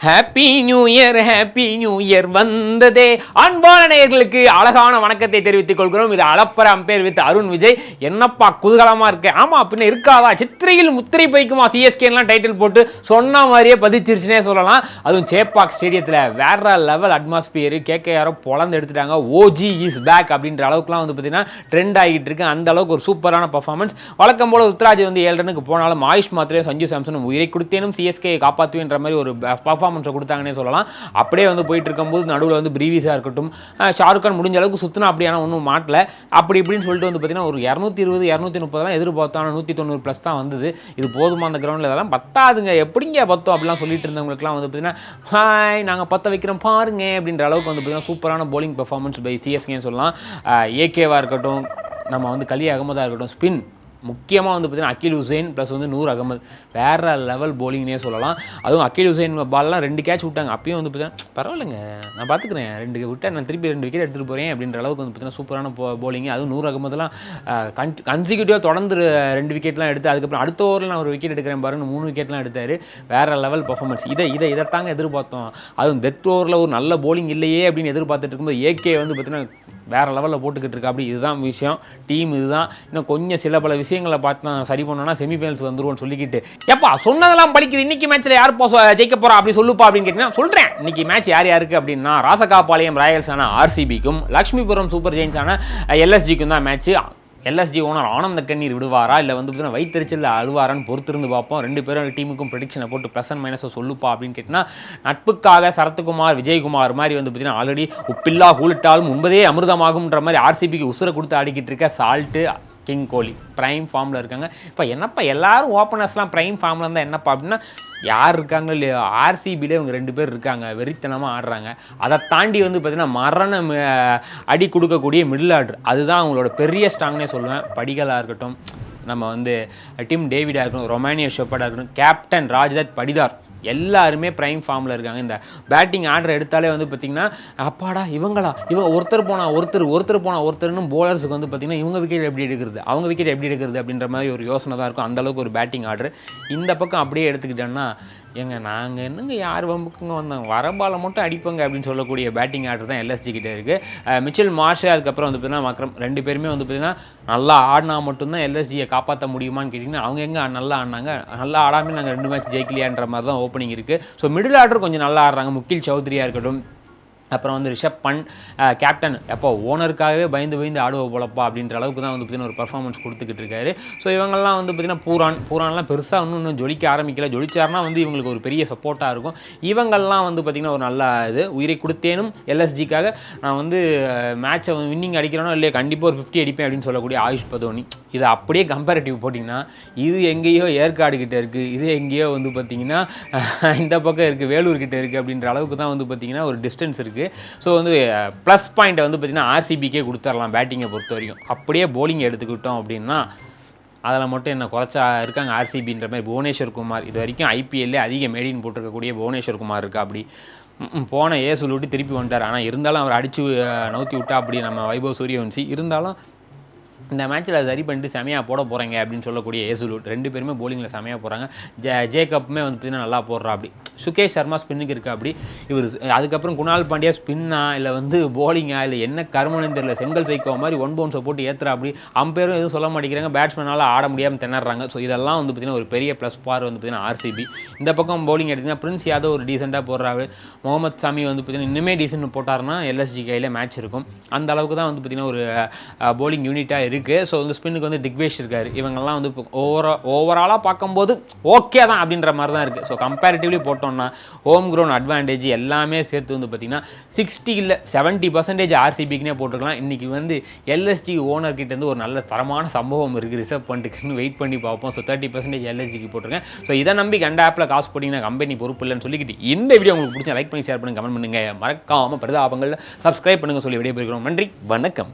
Happy new year வந்ததே. அன்பான நேயர்களுக்கு அழகான வணக்கத்தை தெரிவித்துக் கொள்கிறோம். இது அளப்பற அம்பேர் வித் அருண் விஜய். என்னப்பா குதூகலமா இருக்கு. ஆமா பின்ன இருக்காதா, சித்திரையில் முத்திரை பைக்குமா சிஎஸ்கேலாம் டைட்டில் போட்டு சொன்ன மாதிரியே பதிச்சிருச்சுனே சொல்லலாம். அதுவும் சேப்பாக் ஸ்டேடியத்தில் வேற லெவல் அட்மாஸ்பியர். கேகேஆரை பொழந்து எடுத்துட்டாங்க. ஓஜி இஸ் பேக் அப்படின்ற அளவுக்குலாம் வந்து பார்த்தீங்கன்னா ட்ரெண்ட் ஆகிட்டு இருக்கு. அந்த அளவுக்கு ஒரு சூப்பரான பர்ஃபார்மன்ஸ். வழக்கம் போல உத்ராஜ் வந்து 7 ரனுக்கு போனாலும் ஆயுஷ் மாத்திரையும் சஞ்சு சாம்சனும் உயிரை கொடுத்தேனும் சிஎஸ்கே காப்பாற்றுவேன்ற மாதிரி ஒரு பர்ஃபார்மன்ஸை கொடுத்தாங்கன்னே சொல்லலாம். அப்படியே வந்து போயிட்டு இருக்கும்போது நடுவில் வந்து பிரீவிஸாக இருக்கட்டும், ஷாருக் கான் முடிஞ்ச அளவுக்கு சுற்றினா அப்படியான ஒன்றும் மாட்டல. அப்படி இப்படின்னு சொல்லிட்டு வந்து பார்த்தீங்கன்னா ஒரு 220 230 எதிர்பார்த்தோம். 190 ப்ளஸ் தான் வந்தது. இது போதுமா அந்த கிரௌண்டில்? இதெல்லாம் பத்தாதுங்க, எப்படிங்க பத்தோம் அப்படிலாம் சொல்லிட்டு இருந்தவங்களுக்குலாம் வந்து பார்த்தீங்கன்னா ஹாய் நாங்கள் பற்ற வைக்கிறோம் பாருங்க அப்படின்ற அளவுக்கு வந்து பார்த்தீங்கன்னா சூப்பரான போலிங் பெர்ஃபார்மன்ஸ் பை சிஎஸ்கேன்னு சொல்லலாம். ஏகேவாக இருக்கட்டும், நம்ம வந்து கலி அகமதாக இருக்கட்டும், ஸ்பின் முக்கியமாக வந்து பார்த்தீங்கன்னா அகில் ஹுசைன் ப்ளஸ் வந்து நூர் அகமது வேறு லெவல் போலிங்னே சொல்லலாம். அதுவும் அகில் ஹுசைன் பால்லாம் 2 கேட்ச் விட்டாங்க. அப்பயும் வந்து பார்த்தீங்கன்னா பரவாயில்லைங்க, நான் பார்த்துக்கிறேன், 2 விட்டா நான் திருப்பி 2 விக்கெட் எடுத்துகிட்டு போகிறேன் அப்படின்ற அளவுக்கு வந்து பார்த்தீங்கன்னா சூப்பரான போலிங். அதுவும் நூர் அகமதுலாம் கன்சிக்யூட்டிவாக தொடர்ந்து 2 விக்கெட்லாம் எடுத்து அதுக்கப்புறம் அடுத்த ஓவரில் நான் ஒரு விக்கெட் எடுக்கிறேன் பாருன்னு 3 விக்கெட்லாம் எடுத்தார். வேறு லெவல் பர்ஃபார்மன்ஸ். இதைத்தாங்க எதிர்பார்த்தோம். அதுவும் டெத் ஓவரில் ஒரு நல்ல போலிங் இல்லையே அப்படின்னு எதிர்பார்த்துட்டு இருக்கும்போது ஏகே வந்து பார்த்தீங்கன்னா வேறு லெவலில் போட்டுக்கிட்டு இருக்கா. அப்படி இதுதான் விஷயம். டீம் இதுதான். இன்னும் கொஞ்சம் சில பல விஷயங்களை பார்த்து நான் சரி பண்ணோன்னா செமிஃபைனல்ஸ் வந்துருவோன்னு சொல்லிக்கிட்டு எப்பா சொன்னதெல்லாம் படிக்குது. இன்றைக்கி மேட்ச்சில் யார் ஜெயிக்க போகிறா அப்படி சொல்லுப்பா அப்படின்னு கேட்டிங்கன்னா சொல்கிறேன். இன்றைக்கி மேட்ச் யாருக்கு அப்படின்னா ராசகாபாளையம் ராயல்ஸான ஆர்சிபிக்கும் லக்ஷ்மிபுரம் சூப்பர் ஜெயின்ஸான எல்எஸ்ஜிக்கும் தான் மேட்ச்சு. எல்எஸ்ஜி ஓனர் ஆனந்த கண்ணீர் விடுவாரா இல்லை வந்து பார்த்தீங்கன்னா வைத்தறிச்சலில் அழுவாரான்னு பொறுத்திருந்து பார்ப்போம். 2 பேரும் டீமுக்கும் ப்ரெடிக்ஷனை போட்டு ப்ளஸ் அண்ட் மைனஸை சொல்லுப்பா அப்படின்னு கேட்டிங்கன்னா நட்புக்காக சரத்குமார் விஜயகுமார் மாதிரி வந்து பார்த்தீங்கன்னா ஆல்ரெடி உப்பில்லா கூலிட்டாலும் முன்பதே அமிர்தமாகும்ன்ற மாதிரி ஆர்சிபிக்கு உசுரை கொடுத்து ஆடிக்கிட்டு இருக்க சால்ட்டு கிங் கோலி ப்ரைம் ஃபார்மில் இருக்காங்க. இப்போ என்னப்பா எல்லாரும் ஓப்பனர்ஸ்லாம் ப்ரைம் ஃபார்மில் இருந்தால் என்னப்பா அப்படின்னா யார் இருக்காங்க இல்லையா, ஆர்சிபியில் இவங்க 2 பேர் இருக்காங்க, வெறித்தனமாக ஆடுறாங்க. அதை தாண்டி வந்து பார்த்திங்கன்னா மரண அடி கொடுக்கக்கூடிய மிடில் ஆர்டர், அதுதான் அவங்களோட பெரிய ஸ்ட்ராங்னே சொல்லுவேன். படிகளாக இருக்கட்டும், நம்ம வந்து டிம் டேவிடாக இருக்கட்டும், ரொமானியோ ஷெப்பர்டாக இருக்கட்டும், கேப்டன் ராஜ்தத் படிதார் எல்லாருமே ப்ரைம் ஃபார்மில் இருக்காங்க. இந்த பேட்டிங் ஆர்டர் எடுத்தாலே வந்து பார்த்திங்கன்னா அப்பாடா இவங்க ஒருத்தர் போனால் ஒருத்தர்னு போலர்ஸுக்கு வந்து பார்த்திங்கன்னா இவங்க விக்கெட் எப்படி எடுக்கிறது, அவங்க விக்கெட் எப்படி எடுக்கிறது அப்படின்ற மாதிரி ஒரு யோசனை தான் இருக்கும். அந்தளவுக்கு ஒரு பேட்டிங் ஆர்டர். இந்த பக்கம் அப்படியே எடுத்துக்கிட்டோன்னா நாங்கள் என்னங்க யார் வம்புக்குங்க வந்தாங்க, வரபாலை மட்டும் அடிப்பங்க அப்படின்னு சொல்லக்கூடிய பேட்டிங் ஆர்டர் தான் எல்எஸ்ஜி கிட்டே இருக்குது. மிச்சல் மார்ஷ் அதுக்கப்புறம் வந்து பார்த்தீங்கன்னா மக்ரம் 2 பேருமே வந்து பார்த்திங்கன்னா நல்லா ஆடினா மட்டும்தான் எல்எஸ்ஜியை காப்பாற்ற முடியுமான்னு கேட்டிங்கன்னா அவங்க எங்கே நல்லா ஆடினாங்க, நல்லா ஆடாமல் நாங்கள் 2 மேட்ச் ஜெயிக்கலையான்ற மாதிரி தான் ஓப்பனிங் இருக்குது. ஸோ மிடில் ஆர்டர் கொஞ்சம் நல்லா ஆடுறாங்க. முகில் சௌத்ரியாக இருக்கட்டும், அப்புறம் வந்து ரிஷப் பண்ட் கேப்டன் எப்போ ஓனருக்காகவே பயந்து ஆடுவ போலப்பா அப்படின்ற அளவுக்கு தான் வந்து பார்த்திங்கன்னா ஒரு பர்ஃபார்மன்ஸ் கொடுத்துக்கிட்டு இருக்காரு. ஸோ இவங்கெல்லாம் வந்து பார்த்திங்கன்னா பூரான்லாம் பெருசாக இன்னும் ஜொலிக்க ஆரம்பிக்கல. ஜொலிச்சார்னா வந்து இவங்களுக்கு ஒரு பெரிய சப்போர்ட்டாக இருக்கும். இவங்கெல்லாம் வந்து பார்த்திங்கன்னா ஒரு நல்ல உயிரை கொடுத்தேனும் எல்எஸ்ஜிக்காக நான் வந்து மேட்சை வின்னிங் அடிக்கிறேனோ இல்லையா கண்டிப்பாக ஒரு 50 அடிப்பேன் அப்படின்னு சொல்லக்கூடிய ஆயுஷ் பதோனி. இதை அப்படியே கம்பேரிட்டிவ் போட்டிங்கன்னா இது எங்கேயோ ஏற்காடு கிட்டே இருக்குது, இது எங்கேயோ வந்து பார்த்திங்கன்னா இந்த பக்கம் இருக்குது, வேலூர் கிட்டே இருக்குது அப்படின்ற அளவுக்கு தான் வந்து பார்த்திங்கன்னா ஒரு டிஸ்டன்ஸ் இருக்குது. ஸோ வந்து ப்ளஸ் பாயிண்ட்டை வந்து பார்த்திங்கன்னா ஆர்சிபிக்கே கொடுத்துடலாம் பேட்டிங்கை பொறுத்த வரைக்கும். அப்படியே போலிங் எடுத்துக்கிட்டோம் அப்படின்னா அதில் மட்டும் என்ன குறைச்சா இருக்காங்க ஆர்சிபின்ற மாதிரி. புவனேஸ்வர் குமார் இது வரைக்கும் ஐபிஎல்லே அதிக மேடின்னு போட்டிருக்கக்கூடிய புவனேஸ்வர் குமார் இருக்கா. அப்படி போன ஏசுல் விட்டு திருப்பி வந்துட்டார். ஆனால் இருந்தாலும் அவர் அடித்து நவுத்தி விட்டா அப்படி நம்ம வைபவ் சூரியவன்சி இருந்தாலும் இந்த மேட்ச்சில் சரி பண்ணிட்டு செமையாக போட போகிறீங்க அப்படின்னு சொல்லக்கூடிய ஏசுலூட் 2 பேருமே போலிங்கில் செமையாக போகிறாங்க. ஜேக்கப்புமே வந்து பார்த்திங்கன்னா நல்லா போடுறா. அப்படி சுகேஷ் சர்மா ஸ்பின்னுக்கு இருக்கா. அப்படி இவர் அதுக்கப்புறம் குணால் பாண்டியா ஸ்பின்னா இல்லை வந்து போலிங்கா இல்லை என்ன கருமனு தெரியல, செங்கல் சைக்கோ மாதிரி 1 பவுன்ஸை போட்டு ஏற்றுறா. அப்படி அம்பேரும் எதுவும் சொல்ல மாட்டேங்கிறாங்க, பேட்ஸ்மேனால் ஆட முடியாமல் திணறாங்க. ஸோ இதெல்லாம் வந்து பார்த்திங்கன்னா ஒரு பெரிய ப்ளஸ் பார் வந்து பார்த்திங்கன்னா ஆர்சிபி. இந்த பக்கம் போலிங் எடுத்திங்கன்னா பிரின்ஸ் யாதவ் ஒரு டீசெண்டாக போடுறாரு. முகமது சாமி வந்து பார்த்திங்கன்னா இன்னுமே டீசென்ட் போட்டார்னா எல்எஸ்ஜி கையில் மேட்ச் இருக்கும். அந்த அளவுக்கு தான் வந்து பார்த்திங்கன்னா ஒரு போலிங் யூனிட்டாக இருக்குது. ஸோ வந்து ஸ்பின்னுக்கு வந்து திக்வேஷ் இருக்கார். இவங்கெல்லாம் வந்து ஓவராலாக பார்க்கும்போது ஓகே தான் அப்படின்ற மாதிரி தான் இருக்குது. ஸோ கம்பேரிட்டிவ்லி போட்டோம்னா ஹோம் க்ரௌண்ட் அட்வான்டேஜ் எல்லாமே சேர்த்து வந்து பார்த்திங்கன்னா 60 இல்லை 70% ஆர்சிபிக்குனே போட்டுக்கலாம். இன்றைக்கி வந்து எல்எஸ்ஜி ஓனர்கிட்டேருந்து ஒரு நல்ல தரமான சம்பவம் இருக்குது. ரிசர்வ் பண்ணிட்டுன்னு வெயிட் பண்ணி பார்ப்போம். ஸோ 30% எல்எஸ்ஜிக்கு போட்டிருக்கேன். ஸோ இதை நம்பி கண்ட ஆப்பில் காசு போட்டிங்கன்னா கம்பெனி பொறுப்பு இல்லைன்னு சொல்லிக்கிட்டு இந்த வீடியோ உங்களுக்கு பிடிச்சா லைக் பண்ணி ஷேர் பண்ணுங்கள், கமெண்ட் பண்ணுங்கள், மறக்காமல் பரிதாபங்களில் சப்ஸ்கிரைப் பண்ணுங்கள் சொல்லி விடைபெறுகிறோம். நன்றி, வணக்கம்.